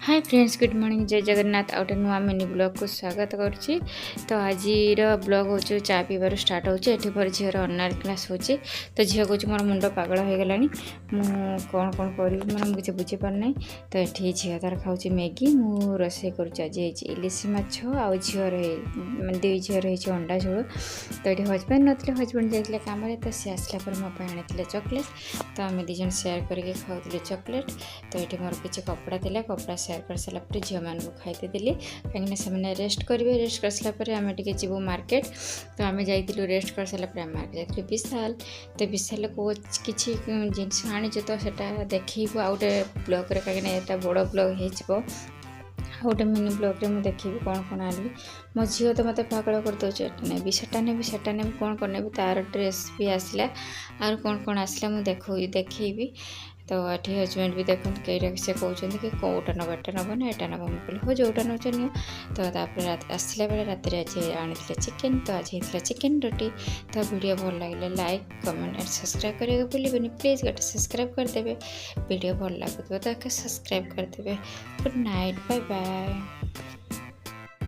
Hi friends, good morning, जय जगन्नाथ। आउटे नुआ mini blog को स्वागत करुच्ची। तो आज ब्लॉग हो चा पीबार स्टार्ट होची। एठी पर झीर ऑनलाइन क्लास होची। तो झील कहूँ मोर मुंड पागल हो गला, कौन कौन कर मैंने मुझे बुझी पार ना। तो ये झील तार खाऊँ मैगी, मु रोसे करुच्ची। आज इलिशी माछ आउ झीर दुई झीर हो अंडा झोल। तो ये हजबैंड नी, हजबैंड जाते कम, तो सी आसला पर मो आनी चॉकलेट। तो आम दीज सेयार करके खाऊे चॉकलेट। तो ये मोर किसी कपड़ा था, कपड़ा सेयार कर सारा पर झील मान को खाई देली कहीं से रेस्ट करेंगे। रेस्ट कर सारापर आम टे जीवु मार्केट। तो आम जाइलु रेस्ट कर सारापर मार्केट जाइलु विशाल। तो विशाल को किसी जिनस आनी तो देखू आउ गए ब्लॉग कहीं बड़ ब्लॉग हो गोटे मिनी ब्लॉग में देखी कौन कौन आनी। मो झील तो मत पागल कर दो, नेबी सेटा नेबी कौन कौन नेबी। तार ड्रेस भी आसला और कौन कौन आसला मुझे देखी। तो ये हजबैंड भी देखते कई से कहते कि कौटा नब एटा नब ना एटा नब, मुझे हो जोटा नौच नि। तो आसला बेले रात आनी चिकेन। तो आज होता चिकेन रोटी। तो वीडियो भल लगे लाइक कमेंट एंड सब्सक्राइब करने को भूलें प्लीज। गोटे सब्सक्राइब करदे। वीडियो भल लगुव तो सब्सक्राइब करदे। Good night, bye bye.